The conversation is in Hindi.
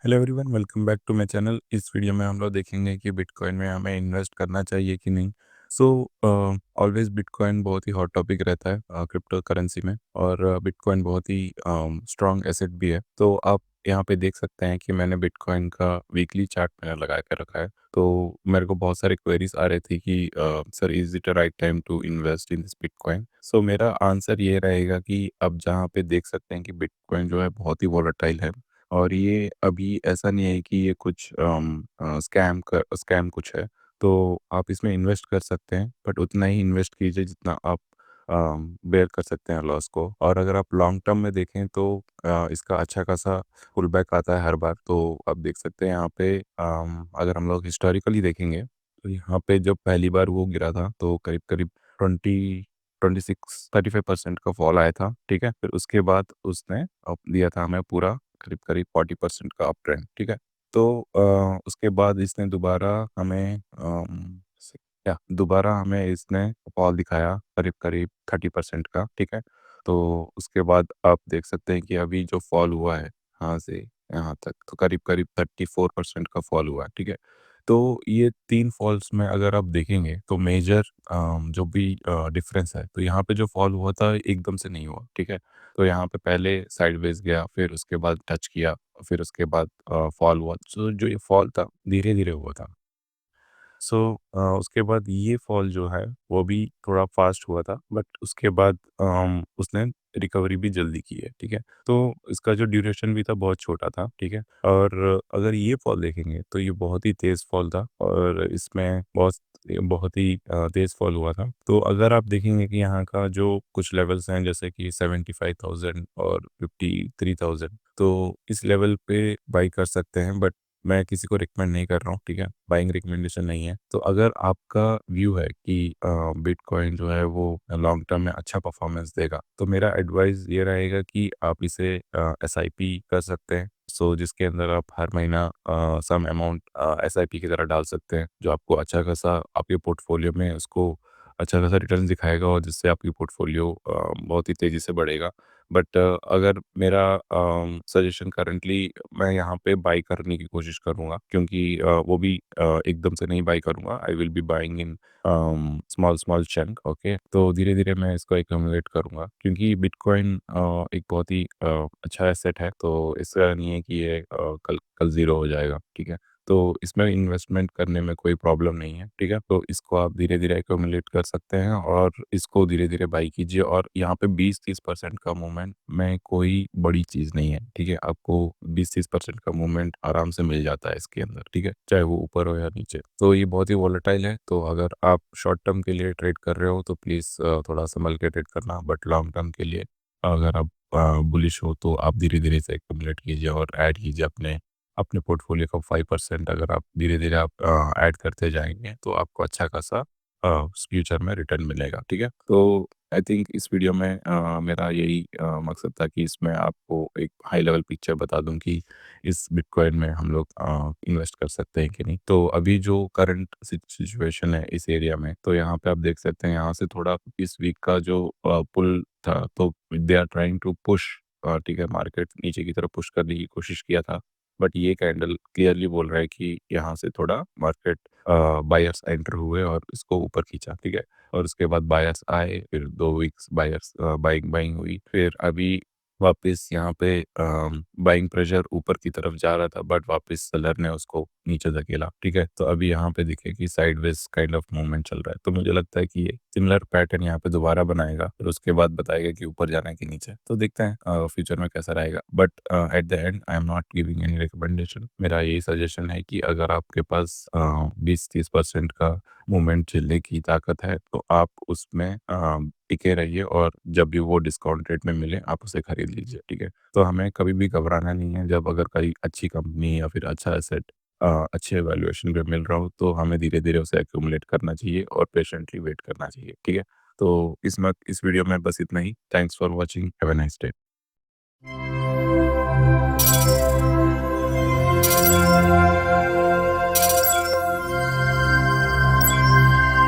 Hello everyone, welcome back to my channel. इस वीडियो में हम लोग देखेंगे कि बिटकॉइन में हमें इन्वेस्ट करना चाहिए कि नहीं। सो ऑलवेज बिटकॉइन बहुत ही हॉट टॉपिक रहता है क्रिप्टो करेंसी में। और बिटकॉइन बहुत ही स्ट्रॉन्ग एसेट भी है। तो आप यहाँ पे देख सकते हैं कि मैंने बिटकॉइन का वीकली चार्ट मैंने लगा के रखा है। तो मेरे को बहुत सारे क्वेरीज आ रही थी कि sir, is it a right time to invest in this bitcoin. So मेरा आंसर ये रहेगा कि अब जहाँ पे देख सकते हैं कि बिटकॉइन जो है बहुत ही वॉलेटाइल है। और ये अभी ऐसा नहीं है कि ये कुछ स्कैम कुछ है। तो आप इसमें इन्वेस्ट कर सकते हैं, बट उतना ही इन्वेस्ट कीजिए जितना आप बेयर कर सकते हैं लॉस को। और अगर आप लॉन्ग टर्म में देखें तो इसका अच्छा खासा पुल बैक आता है हर बार। तो आप देख सकते हैं यहाँ पे अगर हम लोग हिस्टोरिकली देखेंगे तो यहाँ पे जब पहली बार वो गिरा था तो करीब करीब 35% का फॉल आया था। ठीक है, फिर उसके बाद उसने अप दिया था हमें पूरा करीब करीब 40% का अप ट्रेंड। ठीक है, तो उसके बाद इसने दोबारा हमें इसने फॉल दिखाया करीब करीब 30% का। ठीक है, तो उसके बाद आप देख सकते हैं कि अभी जो फॉल हुआ है यहाँ से यहाँ तक तो करीब करीब 34% का फॉल हुआ है। ठीक है, तो ये 3 फॉल्स में अगर आप देखेंगे तो मेजर जो भी डिफरेंस है, तो यहाँ पे जो फॉल हुआ था एकदम से नहीं हुआ। ठीक है, तो यहाँ पे पहले साइडवेज गया, फिर उसके बाद टच किया, फिर उसके बाद फॉल हुआ। तो जो ये फॉल था धीरे-धीरे हुआ था। सो उसके बाद ये फॉल जो है वो भी थोड़ा फास्ट हुआ था, बट उसके बाद उसने रिकवरी भी जल्दी की है। ठीक है, तो इसका जो ड्यूरेशन भी था बहुत छोटा था। ठीक है, और अगर ये फॉल देखेंगे तो ये बहुत ही तेज फॉल था और इसमें बहुत ही तेज फॉल हुआ था। तो अगर आप देखेंगे कि यहाँ का जो कुछ लेवल्स हैं जैसे कि 75,000 और 53,000, तो इस लेवल पे बाई कर सकते हैं। बट मैं किसी को रिकमेंड नहीं कर रहा हूँ। ठीक है, बाइंग रिकमेंडेशन नहीं है। तो अगर आपका व्यू है कि बिटकॉइन जो है वो लॉन्ग टर्म में अच्छा परफॉर्मेंस देगा, तो मेरा एडवाइस ये रहेगा कि आप इसे एसआईपी कर सकते हैं। सो जिसके अंदर आप हर महीना सम अमाउंट एसआईपी की तरह डाल सकते हैं, जो आपको अच्छा खासा आपके पोर्टफोलियो में उसको अच्छा खासा रिटर्न दिखाएगा और जिससे आपकी पोर्टफोलियो बहुत ही तेज़ी से बढ़ेगा। बट अगर मेरा सजेशन करंटली, मैं यहाँ पे बाई करने की कोशिश करूँगा, क्योंकि वो भी एकदम से नहीं बाई करूँगा। I will be buying in small small chunk. Okay, तो धीरे धीरे मैं इसको एक्यूमुलेट करूँगा, क्योंकि बिटकॉइन एक बहुत ही अच्छा एसेट है। तो इसका नहीं है कि ये कल कल ज़ीरो हो जाएगा। ठीक है, तो इसमें इन्वेस्टमेंट करने में कोई प्रॉब्लम नहीं है। ठीक है, तो इसको आप धीरे-धीरे एक्यूमुलेट कर सकते हैं और इसको धीरे-धीरे बाई कीजिए। और यहाँ पे 20-30% का मूवमेंट में कोई बड़ी चीज़ नहीं है। ठीक है, आपको 20-30% का मूवमेंट आराम से मिल जाता है इसके अंदर। ठीक है, चाहे वो ऊपर हो या नीचे। तो ये बहुत ही वोलेटाइल है। तो अगर आप शॉर्ट टर्म के लिए ट्रेड कर रहे हो तो प्लीज़ थोड़ा सँभल के ट्रेड करना। बट लॉन्ग टर्म के लिए अगर आप बुलिश हो तो आप धीरे-धीरे इसे एक्यूमुलेट कीजिए और ऐड कीजिए अपने अपने पोर्टफोलियो का 5%। अगर आप धीरे-धीरे आप ऐड करते जाएँगे तो आपको अच्छा खासा फ्यूचर में रिटर्न मिलेगा। ठीक है? तो आई थिंक इस वीडियो में मेरा यही मकसद था कि इसमें आपको एक हाई लेवल पिक्चर बता दूँ कि इस बिटकॉइन में हम लोग इन्वेस्ट कर सकते हैं कि नहीं। तो अभी जो करंट सिचुएशन है इस एरिया में, तो यहाँ पे आप देख सकते हैं यहाँ से थोड़ा इस वीक का जो पुल था, तो they are trying to push. ठीक है, मार्केट नीचे की तरफ पुश करने की कोशिश किया था। बट ये कैंडल क्लियरली बोल रहा है कि यहाँ से थोड़ा मार्केट बायर्स एंटर हुए और इसको ऊपर खींचा। ठीक है, और उसके बाद बायर्स आए, फिर 2 वीक्स बायर्स बाइंग बाइंग हुई, फिर अभी वापस यहाँ पे बाइंग प्रेशर ऊपर की तरफ जा रहा था, बट वापस सेलर ने उसको नीचे धकेला। ठीक है, तो अभी यहाँ पे दिखे कि साइडवेज काइंड ऑफ मूवमेंट चल रहा है। तो मुझे लगता है कि ये सिमिलर पैटर्न यहाँ पे दोबारा बनाएगा, फिर उसके बाद बताएगा कि ऊपर जाना है कि नीचे। तो देखते हैं फ्यूचर में कैसा रहेगा। But at the and I am not giving any recommendation. मेरा यही सजेशन है कि अगर आपके पास 20-30% का मूवमेंट झेलने की ताकत है तो आप उसमें टिके रहिए और जब भी वो डिस्काउंट रेट में मिले आप उसे खरीद लीजिए। ठीक है, तो हमें कभी भी घबराना नहीं है। जब अगर कोई अच्छी कंपनी या फिर अच्छा एसेट अच्छे वैल्यूएशन पे मिल रहा हो तो हमें धीरे धीरे उसे एक्यूमुलेट करना चाहिए और पेशेंटली वेट करना चाहिए। ठीक है, तो इस वीडियो में बस इतना ही। Thanks for watching, have a nice day.